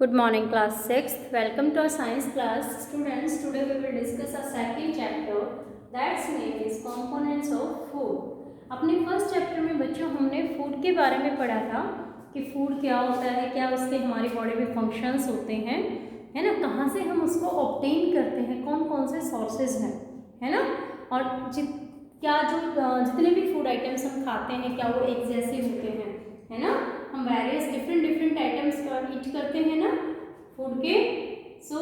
Good morning, class 6th. Welcome to our science class. Students, today we will discuss our second chapter. That's name is components of food. अपने first chapter में बच्चों हमने food के बारे में पढ़ा था कि फूड क्या होता है, क्या उसके हमारी बॉडी में फंक्शंस होते हैं, है ना, कहाँ से हम उसको ऑब्टेन करते हैं, कौन कौन से सोर्सेज हैं, है ना, और जितने भी फूड आइटम्स हम खाते हैं क्या वो एक जैसे होते हैं, है ना, हम वेरियस डिफरेंट आइटम्स ईट करते हैं ना फूड के। सो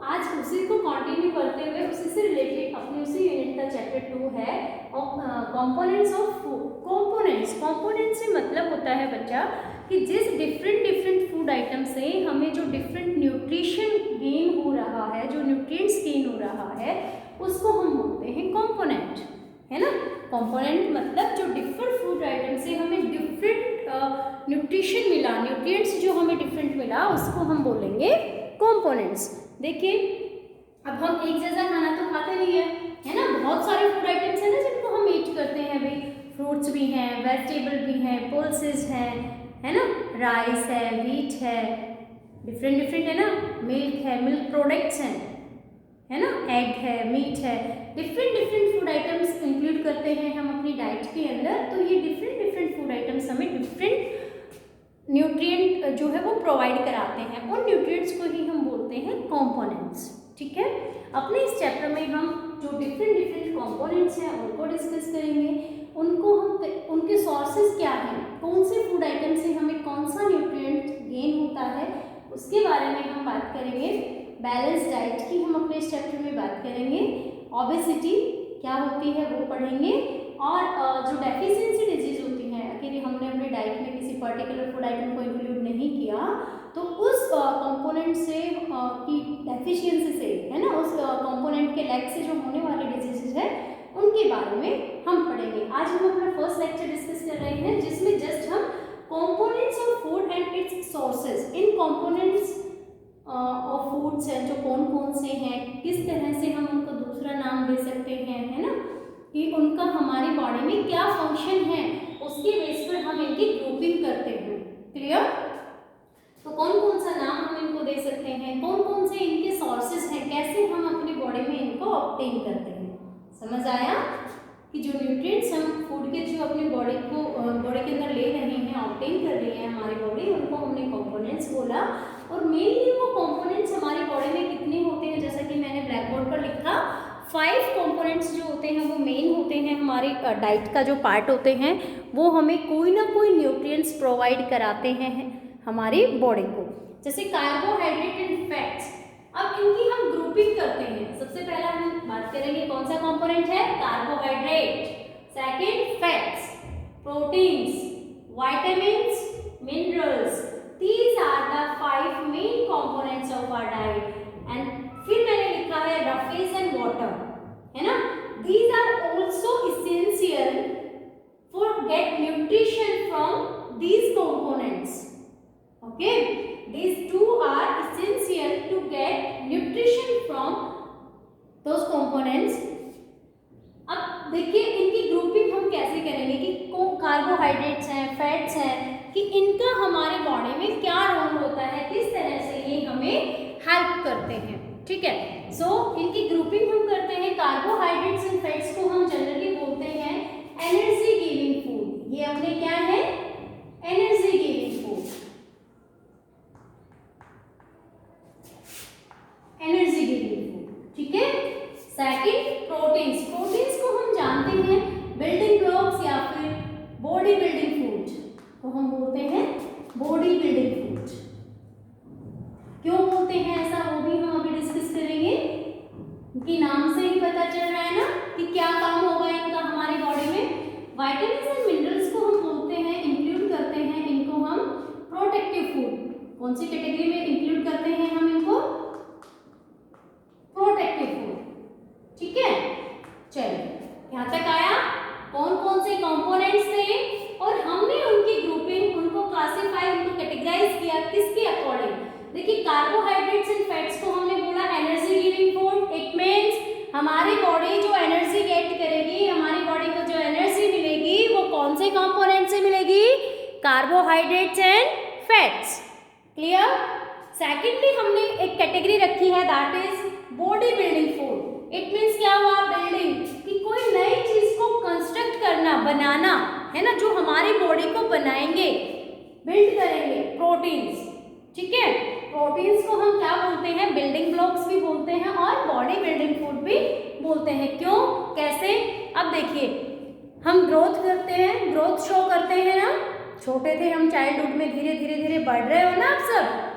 आज उसी को कंटिन्यू करते हुए उसी से रिलेटेड अपने उसी यूनिट का चैप्टर 2 है कंपोनेंट्स ऑफ फूड। कंपोनेंट्स से मतलब होता है बच्चा कि जिस डिफरेंट फूड आइटम से हमें जो डिफरेंट न्यूट्रिशन गेन हो रहा है, जो न्यूट्रिएंट्स गेन हो रहा है, उसको हम बोलते हैं कंपोनेंट, है ना। कंपोनेंट मतलब जो डिफरेंट फूड आइटम से हमें डिफरेंट न्यूट्रिशन मिला, न्यूट्रिएंट्स जो हमें डिफरेंट मिला, उसको हम बोलेंगे कंपोनेंट्स। देखिए अब हम एक जैसा खाना तो खाते नहीं है ना, बहुत सारे फूड आइटम्स हैं ना जिनको हम ईट करते हैं भाई। फ्रूट्स भी हैं, वेजिटेबल भी हैं, पल्सेस हैं, है ना, राइस है, व्हीट है, डिफरेंट है ना, मिल्क है, मिल्क प्रोडक्ट्स हैं, है ना, एग है, मीट है, डिफरेंट फूड आइटम्स इंक्लूड करते हैं हम अपनी डाइट के अंदर। तो ये डिफरेंट फूड आइटम्स हमें डिफरेंट न्यूट्रिएंट जो है वो प्रोवाइड कराते हैं, उन न्यूट्रिएंट्स को ही हम बोलते हैं कंपोनेंट्स। ठीक है, अपने इस चैप्टर में हम जो डिफरेंट कंपोनेंट्स हैं उनको डिस्कस करेंगे, उनको हम उनके सोर्सेज क्या हैं, कौन से फूड आइटम से हमें कौन सा न्यूट्रिएंट गेन होता है, उसके बारे में हम बात करेंगे। बैलेंस डाइट की हम अपने इस चैप्टर में बात करेंगे। ओबेसिटी क्या होती है वो पढ़ेंगे, और जो डेफिशिएंसी डिजीज होती है, अगर हमने अपने डाइट में किसी पर्टिकुलर फूड आइटम को इंक्लूड नहीं किया तो उस कंपोनेंट से की डेफिशिएंसी से, है ना, उस कंपोनेंट के लैक से जो होने वाले डिजीजेज है उनके बारे में हम पढ़ेंगे। आज हम अपना फर्स्ट लेक्चर डिस्कस कर रहे हैं जिसमें जस्ट हम components of food and it's sources, in components of foods हैं जो कौन कौन से हैं, किस तरह से हम उनको दूसरा नाम दे सकते हैं, है ना, कि उनका हमारी बॉडी में क्या फंक्शन है, उसके बेस पर हम इनकी ग्रुपिंग करते हैं। क्लियर? तो कौन कौन सा नाम हम इनको दे सकते हैं, कौन कौन से इनके सोर्सेज हैं, कैसे हम अपनी बॉडी में इनको ऑब्टेन करते हैं। समझ आया कि जो न्यूट्रिएंट्स हम फूड के जो अपनी बॉडी के अंदर ले रहे हैं, ऑब्टेन कर रही है हमारी बॉडी, उनको हमने कंपोनेंट्स बोला। और मेनली वो कंपोनेंट्स हमारी बॉडी में कितने होते हैं, जैसा कि मैंने ब्लैक बोर्ड पर लिखा, 5 कंपोनेंट्स जो होते हैं वो मेन होते हैं, हमारी डाइट का जो पार्ट होते हैं वो हमें कोई ना कोई न्यूट्रिएंट्स प्रोवाइड कराते हैं हमारी बॉडी को। जैसे कार्बोहाइड्रेट एंड फैट्स, अब इनकी हम ग्रुपिंग करते हैं। सबसे पहला हम बात करेंगे कौन सा कंपोनेंट है, carbohydrate, second fats, proteins, vitamins, minerals, these are the 5 main components of our diet। and फिर मैंने लिखा है रफेज एंड वाटर, है ना, these are also essential for get nutrition from these components। okay, these two are essential to get nutrition from those components। अब देखिए इनकी grouping हम कैसे करेंगे कि कार्बोहाइड्रेट्स हैं, फैट्स हैं, कि इनका हमारे बॉडी में क्या रोल होता है, किस तरह से ये हमें हेल्प करते हैं। ठीक है, सो इनकी ग्रुपिंग हम करते हैं। कार्बोहाइड्रेट्स एंड फैट्स को हम जनरली बोलते हैं एनर्जी गिविंग फूड। ये अपने क्या है, energy giving food, energy giving food. ठीक है, सेकंड प्रोटीन्स को हम जानते हैं बिल्डिंग ब्लॉक्स या फिर बॉडी बिल्डिंग फूड को हम बोलते हैं बॉडी बिल्डिंग फूड। क्यों बोलते हैं ऐसा वो भी हम अभी डिस्कस करेंगे, क्योंकि नाम से ही पता चल रहा है ना कि क्या काम होगा इनका हमारी बॉडी में। विटामिन्स एंड मिनरल्स को हम बोलते हैं, इंक्लूड करते हैं इनको हम प्रोटेक्टिव फूड। कौन सी कैटेगरी में इंक्लूड करते हैं हम इनको, प्रोटेक्टिव फूड। ठीक है, चलिए यहाँ तक आया कौन कौन से कंपोनेंट्स थे और हमने उनकी ग्रुपिंग, उनको क्लासिफाई, उनको कैटेगराइज किया किसके अकॉर्डिंग। देखिए कार्बोहाइड्रेट्स एंड फैट्स को हमने बोला energy giving food. It means हमारी बॉडी जो एनर्जी गेट करेगी, हमारी बॉडी को जो एनर्जी मिलेगी वो कौन से कंपोनेंट से मिलेगी, carbohydrates and fats. Clear? Secondly हमने एक कैटेगरी रखी है that is body building food. It means क्या हुआ, बिल्डिंग, कि कोई नई चीज को कंस्ट्रक्ट करना, बनाना, है ना, जो हमारी बॉडी को बनाएंगे, बिल्ड करेंगे। प्रोटीन्स, ठीक है, प्रोटीन्स को हम क्या बोलते हैं, बिल्डिंग ब्लॉक्स भी बोलते हैं और बॉडी बिल्डिंग फूड भी बोलते हैं। क्यों, कैसे, अब देखिए, हम ग्रोथ करते हैं, ग्रोथ शो करते हैं ना, छोटे थे हम, चाइल्डहुड में धीरे धीरे धीरे बढ़ रहे हो ना आप सब।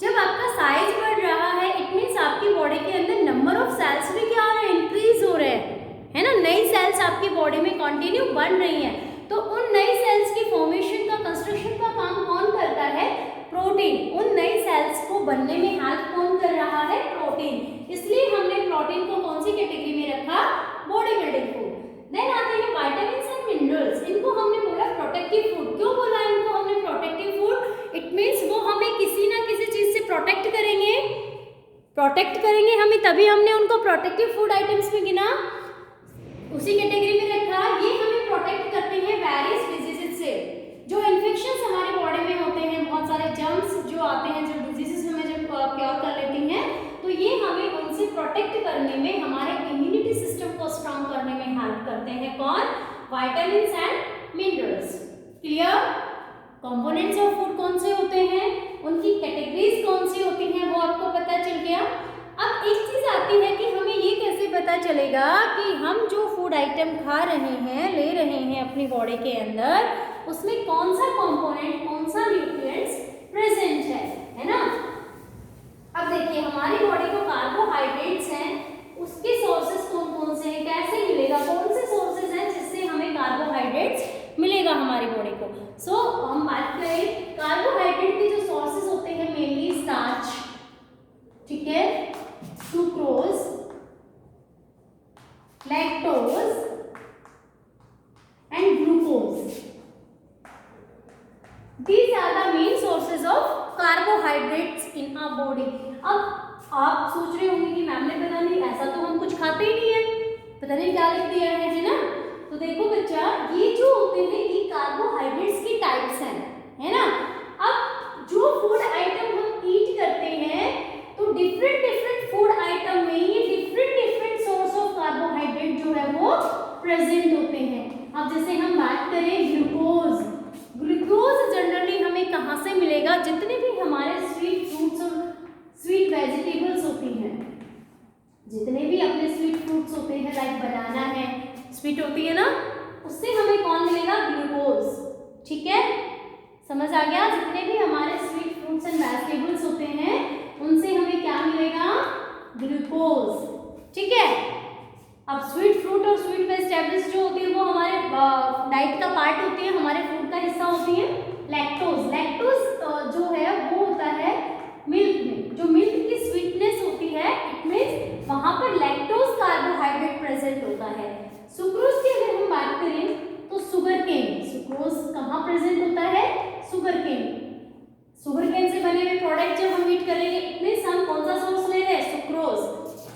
जब आपका साइज बढ़ रहा है, इट मीन्स आपकी बॉडी के अंदर नंबर ऑफ सेल्स भी क्या हो रहे हैं, इंक्रीज हो रहे हैं, है ना, नई सेल्स आपकी बॉडी में कंटिन्यू बन रही हैं। तो उन नई सेल्स की फॉर्मेशन का, कंस्ट्रक्शन का काम कौन करता है, प्रोटीन। उन नई सेल्स को बनने में हेल्प कौन कर रहा है, प्रोटीन। इसलिए हमने प्रोटीन को कौन सी कैटेगरी में रखा, बॉडी बिल्डिंग फूड। देन आते हैं विटामिन्स एंड मिनरल्स। इनको हमने बोला प्रोटेक्टिव फूड। क्यों बोला इनको हमने प्रोटेक्टिव फूड, इट मीन्स वो हमें किसी ना किसी चीज से प्रोटेक्ट करेंगे, हमें, तभी हमने उनको प्रोटेक्टिव फूड आइटम्स में गिना, उसी कैटेगरी में रखा। ये हमें प्रोटेक्ट करते हैं वेरियस डिजीजेस से, जो इन्फेक्शंस हमारे बॉडी में होते हैं, बहुत सारे जर्म्स जो आते हैं, जो डिजीजेस हमें जब क्योर कर लेती हैं, तो ये हमें उनसे प्रोटेक्ट करने में, हमारे इम्यूनिटी सिस्टम को स्ट्रॉन्ग करने में हेल्प करते हैं। कौन, vitamins and minerals. Clear, components of food कौन से होते हैं, उनकी कैटेगरीज कौन सी होती हैं, वो आपको पता चल गया। अब एक चीज आती है कि हमें ये कैसे पता चलेगा कि हम जो फूड आइटम खा रहे हैं, ले रहे हैं अपनी बॉडी के अंदर, उसमें कौन सा कंपोनेंट, कौन सा न्यूट्रिएंट्स प्रेजेंट है ना। अब देखिए, हमारी बॉडी को कार्बोहाइड्रेट्स हैं, उसके सोर्सेस कौन कौन से हैं, कैसे मिलेगा, कौन से सोर्सेस हैं जिससे हमें कार्बोहाइड्रेट्स मिलेगा हमारी बॉडी को। हम बात करें कार्बोहाइड्रेट के जो सोर्सेस होते हैं, मेनली स्टार्च, ठीक है, sucrose, lactose and glucose. These are the main sources of carbohydrates in our body. अब आप सोच रहे होंगे कि मैम ने पता नहीं, ऐसा तो हम कुछ खाते ही नहीं है, पता नहीं क्या लिख दिया है ना। तो देखो बच्चा, ये जो होते हैं ये कार्बोहाइड्रेट्स की टाइप्स हैं, है ना। अब जो फूड आइटम हम ईट करते हैं, तो डिफरेंट फूड आइटम में ये डिफरेंट सोर्स ऑफ कार्बोहाइड्रेट जो है वो प्रेजेंट होते हैं। अब जैसे हम बात करें ग्लूकोज, ग्लूकोज जनरली हमें कहाँ से मिलेगा, जितने भी हमारे स्वीट फ्रूट्स और स्वीट वेजिटेबल्स होती हैं, जितने भी अपने स्वीट फ्रूट्स होते हैं, लाइक बनाना है, स्वीट होती है ना, उससे हमें कौन मिलेगा, ग्लूकोज। ठीक है, समझ आ गया, जितने भी हमारे स्वीट फ्रूट्स एंड वेजिटेबल्स होते हैं उनसे हमें क्या मिलेगा, ग्लूकोज। ठीक है, अब स्वीट फ्रूट और स्वीट वेजिटेबल्स जो होती है वो हमारे डाइट का पार्ट होती है, हमारे फूड का हिस्सा होती है। लैक्टोज, लैक्टोज जो है वो होता है मिल्क में, जो मिल्क की स्वीटनेस होती है, इट मींस वहां पर लैक्टोज कार्बोहाइड्रेट प्रेजेंट होता है। सुक्रोज की अगर हम बात करें तो शुगर केन, सुक्रोज कहाँ प्रेजेंट होता है, शुगर केन। शुगर केन से बने हुए प्रोडक्ट जब हम ईट करेंगे, इट मींस हम कौन सा सोर्स ले रहे हैं, सुक्रोज।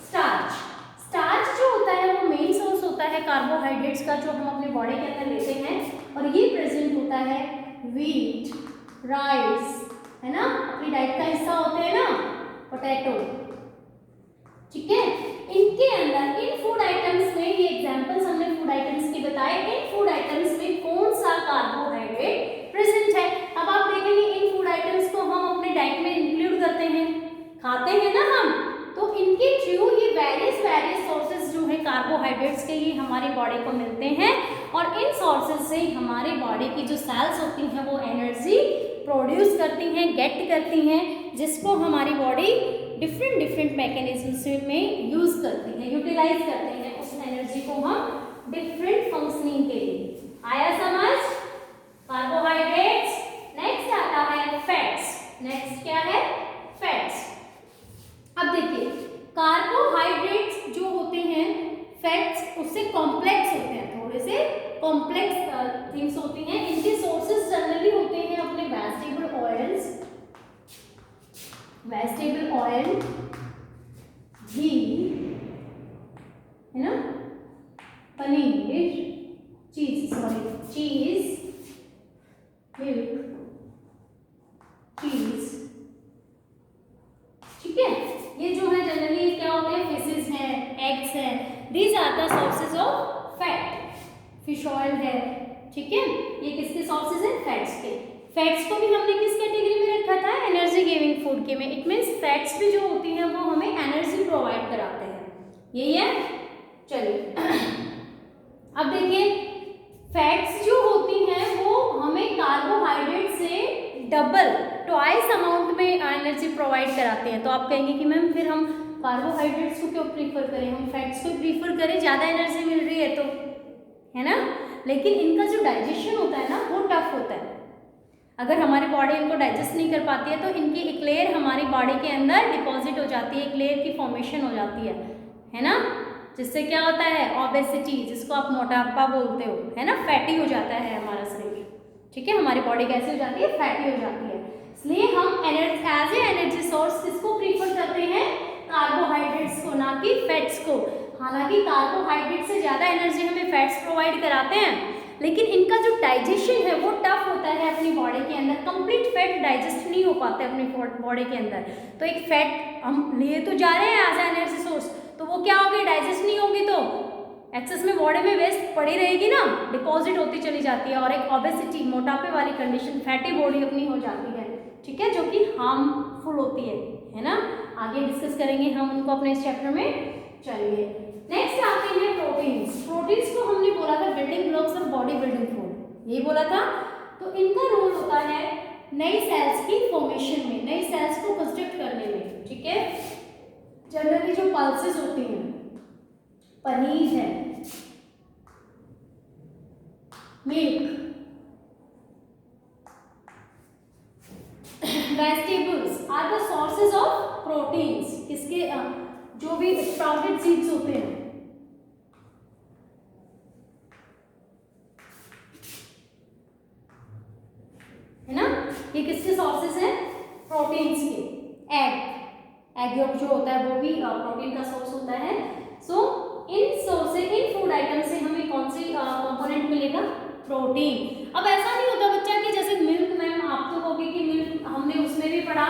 स्टार्च, स्टार्च जो होता है वो मेन सोर्स होता है कार्बोहाइड्रेट्स का, जो हम अपने बॉडी के अंदर लेते हैं, और ये प्रेजेंट होता है व्हीट, राइस, है ना, अपनी डाइट का हिस्सा होते हैं ना, पोटैटो। ठीक है, इनके अंदर इन फूड आइटम्स में, ये एग्जांपल्स हमने फूड आइटम्स के बताए, इन फूड आइटम्स में कौन सा कार्बोहाइड्रेट प्रेजेंट है। अब आप देखेंगे इन फूड आइटम्स को हम अपने डाइट में इंक्लूड करते हैं, खाते हैं ना हम, तो इनके थ्रू ये वेरियस सोर्सेज जो है कार्बोहाइड्रेट्स के, ये हमारी बॉडी को मिलते हैं, और इन सोर्सेज से हमारी बॉडी की जो सेल्स होती हैं वो एनर्जी प्रोड्यूस करती हैं, गेट करती हैं, जिसको हमारी बॉडी डिफरेंट मैकेनिज्म्स में यूज करती है, यूटिलाइज करते हैं उस एनर्जी को हम डिफरेंट फंक्शनिंग के लिए। आया समझ, कार्बोहाइड्रेट्स। नेक्स्ट आता है फैट्स। नेक्स्ट क्या है, फैट्स। अब देखिए, कार्बोहाइड्रेट्स जो होते हैं, फैट्स उससे कॉम्प्लेक्स होते हैं, थोड़े से कॉम्प्लेक्स थिंग्स होती हैं। इनके सोर्सेज जनरली होते हैं अपने वेजिटेबल ऑयल्स, वेजिटेबल ऑयल, घी, है ना, पनीर, चीज, मिल्क, चीज, ठीक है। ये जो है जनरली क्या होते हैं, फिशेस हैं, एग्स हैं, these are the sources of fat. Fish oil है, ठीक है, ये किसके सोर्सेज हैं, फैट्स के। फैट्स को भी हमने किस कैटेगरी में रखा था, एनर्जी गिविंग फूड के में। इट मीन्स फैट्स भी जो होती हैं वो हमें एनर्जी प्रोवाइड कराते हैं, यही है। चलिए अब देखिए, फैट्स जो होती हैं वो हमें कार्बोहाइड्रेट से डबल, ट्वाइस अमाउंट में एनर्जी प्रोवाइड कराते हैं। तो आप कहेंगे कि मैम फिर हम कार्बोहाइड्रेट्स को क्यों प्रीफर करें, हम फैट्स को प्रीफर करें, ज़्यादा एनर्जी मिल रही है तो, है ना। लेकिन इनका जो डाइजेशन होता है ना वो टफ होता है। अगर हमारी बॉडी इनको डाइजेस्ट नहीं कर पाती है तो इनकी एक लेयर हमारी बॉडी के अंदर डिपॉजिट हो जाती है, एक लेयर की फॉर्मेशन हो जाती है ना, जिससे क्या होता है, ओबेसिटी, जिसको आप मोटापा बोलते हो, है ना, फैटी हो जाता है हमारा शरीर, ठीक है। हमारी बॉडी कैसे हो जाती है, फैटी हो जाती है। इसलिए हम एज ए एनर्जी सोर्स किसको प्रीफर करते हैं, कार्बोहाइड्रेट्स को, ना कि फैट्स को। हालांकि कार्बोहाइड्रेट से ज़्यादा एनर्जी हमें फैट्स प्रोवाइड कराते हैं, लेकिन इनका जो डाइजेशन है वो टफ होता है अपनी बॉडी के अंदर। कंप्लीट फैट डाइजेस्ट नहीं हो पाते अपनी बॉडी के अंदर। तो एक फैट हम लिए तो जा रहे हैं एज ए एनर्जी सोर्स, तो वो क्या होगी, डाइजेस्ट नहीं होगी, तो एक्सेस में बॉडी में वेस्ट पड़ी रहेगी ना, डिपॉजिट होती चली जाती है, और एक ओबेसिटी, मोटापे वाली कंडीशन, फैटी बॉडी अपनी हो जाती है, ठीक है, जो कि हार्मफुल होती है ना। आगे डिस्कस करेंगे हम उनको अपने इस चैप्टर में। चलिए नेक्स्ट आते हैं प्रोटीन्स। प्रोटीन्स को हमने बोला था बिल्डिंग ब्लॉक्स और बॉडी बिल्डिंग फूड, यही बोला था। तो इनका रोल होता है नई सेल्स की फॉर्मेशन में, नई सेल्स को कंस्ट्रक्ट करने में, ठीक है। जनरली जो पल्सेस होती हैं, पनीर है, milk, vegetables are the sources of proteins. किसके, जो भी स्प्राउटेड सीड्स होते हैं, है ना, ये किसके सोर्सेज हैं, प्रोटीन्स के। एग योग जो होता है वो भी प्रोटीन का सोर्स होता है। सो इन सोर्स से, इन फूड आइटम से हमें कौन सी कंपोनेंट मिलेगा, प्रोटीन। अब ऐसा नहीं होता बच्चा कि जैसे मिल्क, मैम आप तो कहोगे कि मिल्क हमने उसमें भी पढ़ा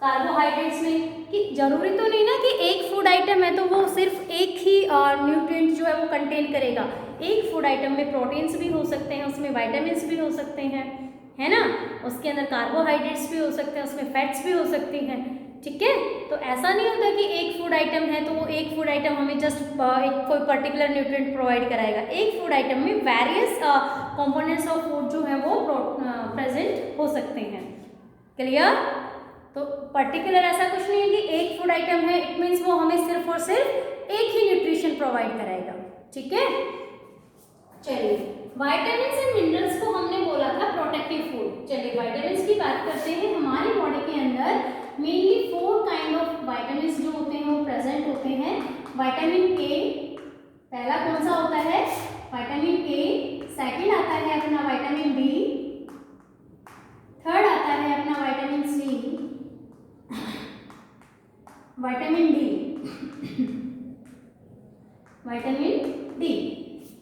कार्बोहाइड्रेट्स में, कि जरूरी तो नहीं ना कि एक फूड आइटम है तो वो सिर्फ एक ही न्यूट्रिएंट जो है वो कंटेन करेगा। एक फूड आइटम में प्रोटीन्स भी हो सकते हैं, उसमें विटामिन्स भी हो सकते हैं, है ना, उसके अंदर कार्बोहाइड्रेट्स भी हो सकते हैं, उसमें फैट्स भी हो सकती हैं, ठीक है। तो ऐसा नहीं होता कि एक फूड आइटम है तो वो एक फूड आइटम हमें जस्ट एक कोई पर्टिकुलर न्यूट्रिएंट प्रोवाइड कराएगा। एक फूड आइटम में वेरियस कंपोनेंट्स ऑफ फूड जो है वो प्रेजेंट हो सकते हैं। क्लियर। तो पर्टिकुलर ऐसा कुछ नहीं है कि एक फूड आइटम है इट मीन्स वो हमें सिर्फ और सिर्फ एक ही न्यूट्रिशन प्रोवाइड कराएगा, ठीक है। चलिए विटामिन्स एंड मिनरल्स को हमने बोला था प्रोटेक्टिव फूड। चलिए विटामिन्स की बात करते हैं। हमारी बॉडी के अंदर मेनली 4 काइंड ऑफ विटामिन्स जो होते हैं वो प्रेजेंट होते हैं। विटामिन ए पहला कौन सा होता है, विटामिन ए। सेकंड आता है अपना विटामिन बी। थर्ड आता है अपना vitamin C, vitamin D, vitamin D.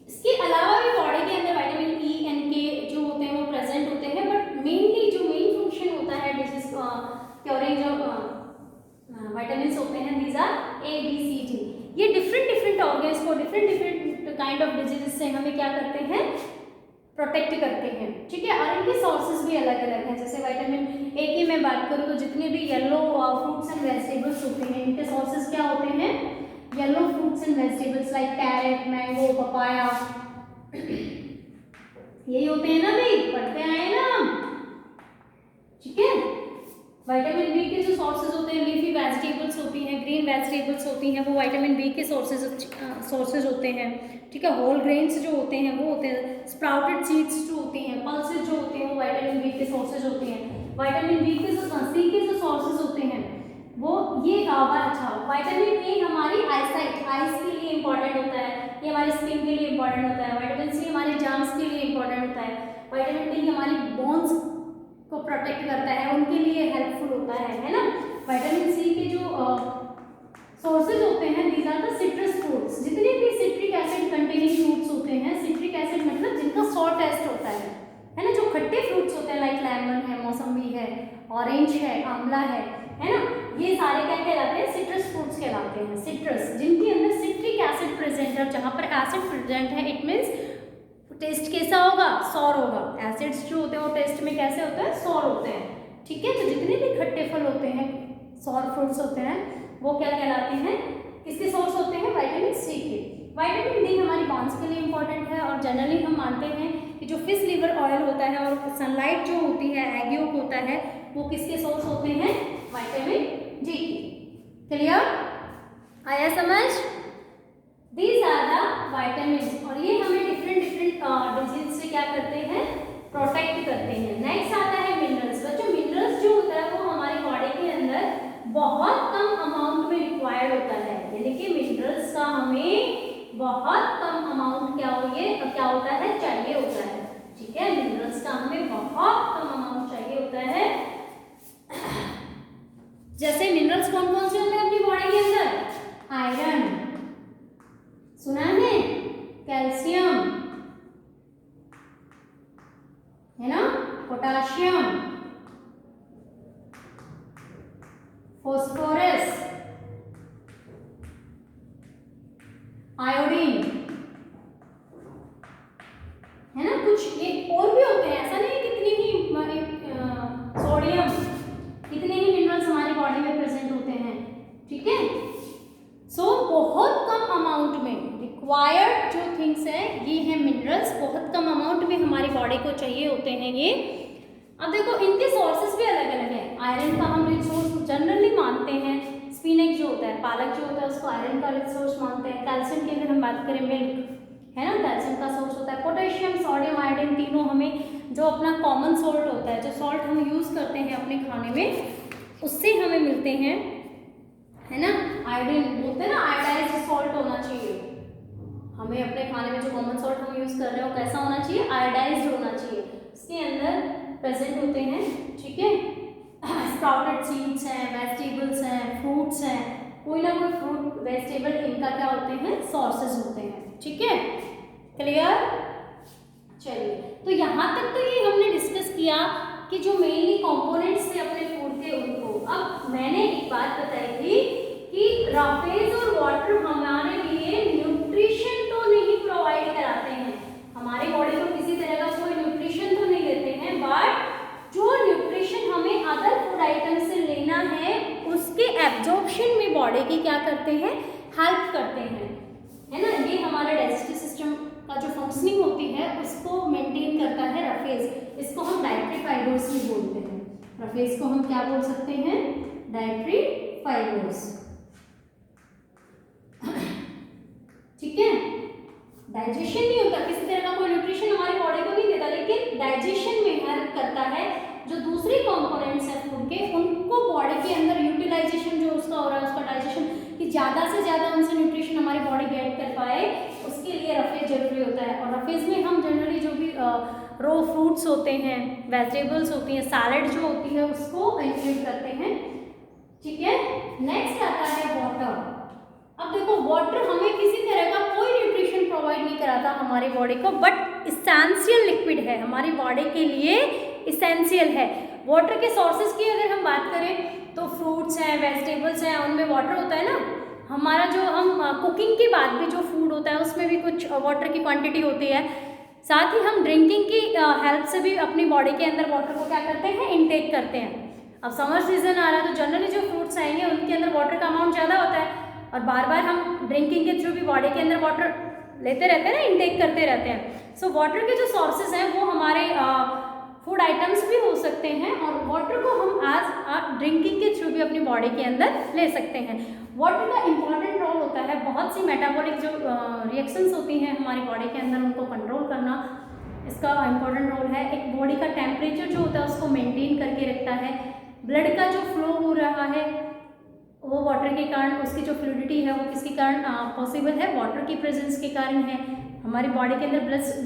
इसके अलावा भी बॉडी के अंदर विटामिन ई एंड के जो होते हैं वो प्रेजेंट होते हैं, बट मेनली जो मेन फंक्शन होता है डिजीज क्योरिंग जो विटामिन्स होते हैं these are A B C D. ये डिफरेंट ऑर्गन्स को डिफरेंट काइंड ऑफ डिजीज से हमें क्या करते हैं, प्रोटेक्ट करते हैं, ठीक है। और इनके सोर्सेज भी अलग अलग हैं। जैसे विटामिन ए की मैं बात करूँ तो जितने भी येलो फ्रूट्स एंड वेजिटेबल्स होते हैं इनके सोर्सेज क्या होते हैं, yellow fruits and vegetables like carat, mango, papaya, यही होते हैं ना भाई, पढ़ते आए ना, ठीक है। विटामिन बी के जो सोर्सेज होते हैं, लीफी वेजिटेबल्स होती हैं, ग्रीन वेजिटेबल्स होती हैं, वो विटामिन बी के सोर्सेज होते हैं, ठीक है। होल ग्रेन्स जो होते हैं वो होते हैं, स्प्राउटेड सीड्स जो होती हैं, पल्सेज जो होते हैं वो विटामिन बी के सोर्सेज होते हैं। विटामिन बी के सी के जो सोर्सेज होते हैं वो ये अच्छा, विटामिन ए हमारी आईसाइट, आइज के लिए इंपॉर्टेंट होता है, ये हमारी स्किन के लिए इंपॉर्टेंट होता है। विटामिन सी हमारे जर्म्स के लिए इंपॉर्टेंट होता है। विटामिन डी हमारी बोन्स को प्रोटेक्ट करता है, उनके लिए हेल्पफुल होता है ना। विटामिन सी के जो सोर्सेज होते हैं these are the citrus fruits. जितने भी सिट्रिक एसिड कंटेनिंग फ्रूट्स होते हैं, सिट्रिक एसिड मतलब जिनका सॉल्ट टेस्ट होता है ना। जो खट्टे फ्रूट्स होते हैं लाइक लेमन है, मौसम्बी है, ऑरेंज है, आंवला है ना, ये सारे क्या कहलाते हैं, सिट्रस फ्रूट्स कहलाते हैं। सिट्रस जिनके अंदर सिट्रिक एसिड प्रेजेंट है, जहाँ पर एसिड प्रेजेंट है इट मीन्स टेस्ट कैसा होगा, सॉर होगा। एसिड्स जो होते हैं वो टेस्ट में कैसे होते हैं, सॉर होते हैं, ठीक है। तो जितने भी खट्टे फल होते हैं, सॉर फ्रूट्स होते हैं, वो क्या कहलाते हैं, किसके सोर्स होते हैं, विटामिन सी के। विटामिन डी हमारी बोन्स के लिए इंपॉर्टेंट है और जनरली हम मानते हैं कि जो फिश लिवर ऑयल होता है और सनलाइट जो होती है, एग योक होता है, वो किसके सोर्स होते हैं, विटामिन डी के। क्लियर, आया समझ? These are the vitamins और ये हमें डिफरेंट डिजीज से क्या करते हैं, प्रोटेक्ट करते हैं। नेक्स्ट आता है मिनरल्स। बच्चों मिनरल्स जो होता है वो हमारी बॉडी के अंदर बहुत कम अमाउंट में रिक्वायर्ड होता है, यानी कि मिनरल्स का हमें बहुत कम अमाउंट क्या होता है, चाहिए होता है, ठीक है। मिनरल्स का हमें बहुत कम अमाउंट चाहिए होता है। जैसे मिनरल्स कौन कौन से होते हैं अपनी बॉडी के अंदर, आयरन सुना है, कैल्शियम है ना, पोटाशियम, फॉस्फोरस, आयोडीन, है ना। कुछ ये और भी होते हैं, ऐसा नहीं कितनी ही सोडियम, कितने ही मिनरल्स हमारी बॉडी में प्रेजेंट होते हैं, ठीक है। सो बहुत कम अमाउंट में रिक्वायर्ड जो थिंग्स है ये है मिनरल्स, बहुत कम अमाउंट में हमारी बॉडी को चाहिए होते हैं ये। अब देखो इनके सोर्सेस भी अलग अलग हैं। आयरन का हम रिसोर्स जनरली मानते हैं, स्पिनच जो होता है, पालक जो होता है उसको आयरन का रिसोर्स मानते हैं। कैल्शियम की अगर हम बात करें, मिल्क है ना, कैल्शियम का सोर्स होता है। पोटेशियम, सोडियम, आयोडीन तीनों हमें जो अपना कॉमन सॉल्ट होता है, जो सॉल्ट हम यूज़ करते हैं अपने खाने में, उससे हमें मिलते हैं, है ना। आयोडीन बोलते हैं ना, आयोडाइज्ड सॉल्ट होना चाहिए हमें अपने खाने में। जो कॉमन सॉल्ट हम यूज़ कर रहे हैं वो कैसा होना चाहिए, आयोडाइज्ड होना चाहिए, उसके अंदर प्रेजेंट होते हैं, ठीक है। स्प्राउटेड सीड्स हैं, वेजिटेबल्स हैं, फ्रूट्स हैं, कोई ना कोई फ्रूट वेजिटेबल इनका क्या होते हैं, सोर्सेज होते हैं, ठीक है। क्लियर, चलिए तो यहाँ तक तो ये हमने डिस्कस किया कि जो मेनली कंपोनेंट्स थे अपने फूड के उनको। अब मैंने एक बात बताई थी कि राफेज और वाटर हमारे लिए न्यूट्रिशन तो नहीं प्रोवाइड कराते हैं, हमारी बॉडी को किसी तरह का कोई न्यूट्रिशन तो नहीं देते हैं, बट जो न्यूट्रिशन हमें अदर फूड आइटम से लेना है उसके एब्जॉर्प्शन में बॉडी की क्या करते हैं, हेल्प करते हैं, है ना। ये हमारा डाइजेस्टिव सिस्टम का जो फंक्शनिंग होती है उसको मेंटेन करता है रफेज। इसको हम डाइटरी फाइबर्स भी बोलते हैं। रफेज को हम क्या बोल सकते हैं, डाइटरी फाइबर्स, ठीक है। डाइजेशन नहीं होता, किसी तरह का कोई न्यूट्रिशन हमारी बॉडी को नहीं देता, लेकिन डाइजेशन में हेल्प करता है। जो दूसरे कंपोनेंट्स हैं फूड के, उनको बॉडी के अंदर यूटिलाइजेशन जो उसका हो रहा है, उसका डाइजेशन, कि ज़्यादा से ज़्यादा उनसे न्यूट्रिशन हमारी बॉडी गेट कर पाए, उसके लिए रफेज जरूरी होता है। और रफेज में हम जनरली जो भी रो फ्रूट्स होते हैं, वेजिटेबल्स होती हैं, सैलड जो होती है उसको इंक्लूड करते हैं, ठीक है। नेक्स्ट आता है वाटर। अब देखो वाटर हमें किसी तरह का कोई न्यूट्रिशन प्रोवाइड नहीं कराता हमारी बॉडी को, बट इसेंशियल लिक्विड है, हमारी बॉडी के लिए इसेंशियल है। वाटर के सोर्सेज की अगर हम बात करें तो फ्रूट्स हैं, वेजिटेबल्स हैं, उनमें वाटर होता है ना। हमारा जो हम कुकिंग के बाद भी जो फूड होता है उसमें भी कुछ वाटर की क्वांटिटी होती है। साथ ही हम ड्रिंकिंग की हेल्प से भी अपनी बॉडी के अंदर वाटर को क्या करते हैं, इनटेक करते हैं। अब समर सीजन आ रहा है तो जनरली जो फ्रूट्स आएंगे उनके अंदर वाटर का अमाउंट ज़्यादा होता है, और बार बार हम ड्रिंकिंग के थ्रू भी बॉडी के अंदर वाटर लेते रहते हैं ना, इनटेक करते रहते हैं। सो वाटर के जो सोर्सेज हैं वो हमारे फूड आइटम्स भी हो सकते हैं, और वाटर को हम आज ड्रिंकिंग के थ्रू भी अपनी बॉडी के अंदर ले सकते हैं। वाटर का इंपॉर्टेंट रोल होता है, बहुत सी मेटाबॉलिक जो रिएक्शंस होती हैं हमारी बॉडी के अंदर, उनको कंट्रोल करना इसका इंपॉर्टेंट रोल है। एक बॉडी का टेम्परेचर जो होता है उसको मेंटेन करके रखता है। ब्लड का जो फ्लो हो रहा है वो वाटर के कारण, उसकी जो फ्लूइडिटी है वो किसके कारण पॉसिबल है, वाटर की प्रेजेंस के कारण है। हमारी बॉडी के अंदर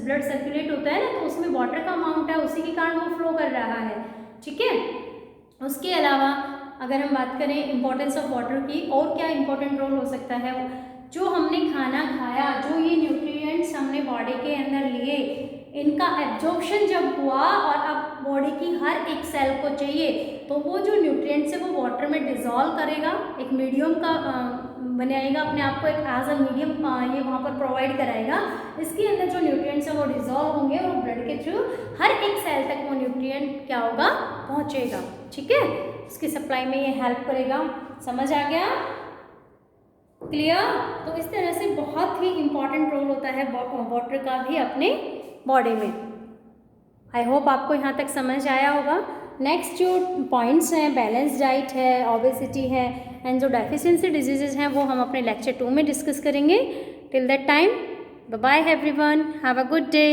ब्लड सर्कुलेट होता है ना, तो उसमें वाटर का अमाउंट है, उसी के कारण वो फ्लो कर रहा है, ठीक है। उसके अलावा अगर हम बात करें इंपॉर्टेंस ऑफ वाटर की, और क्या इंपॉर्टेंट रोल हो सकता है, जो हमने खाना खाया, जो ये न्यूट्रिएंट्स हमने बॉडी के अंदर लिए, इनका एब्जॉर्प्शन जब हुआ और अब बॉडी की हर एक सेल को चाहिए, तो वो जो न्यूट्रिएंट्स है वो वाटर में डिज़ोल्व करेगा, एक मीडियम का बनाएगा अपने आप को, एक एज अ मीडियम ये वहाँ पर प्रोवाइड कराएगा। इसके अंदर जो न्यूट्रिएंट्स है वो डिज़ोल्व होंगे और ब्लड के थ्रू हर एक सेल तक वो न्यूट्रिएंट क्या होगा, पहुँचेगा। ठीक है, इसकी सप्लाई में ये हेल्प करेगा। समझ आ गया? क्लियर? तो इस तरह से बहुत ही इम्पॉर्टेंट रोल होता है वाटर का भी अपने बॉडी में। आई होप आपको यहाँ तक समझ आया होगा। नेक्स्ट जो पॉइंट्स हैं, बैलेंस डाइट है, ओबेसिटी है एंड जो डेफिशिएंसी डिजीजेज हैं वो हम अपने लेक्चर 2 में डिस्कस करेंगे। Till that time bye bye everyone, have a good day.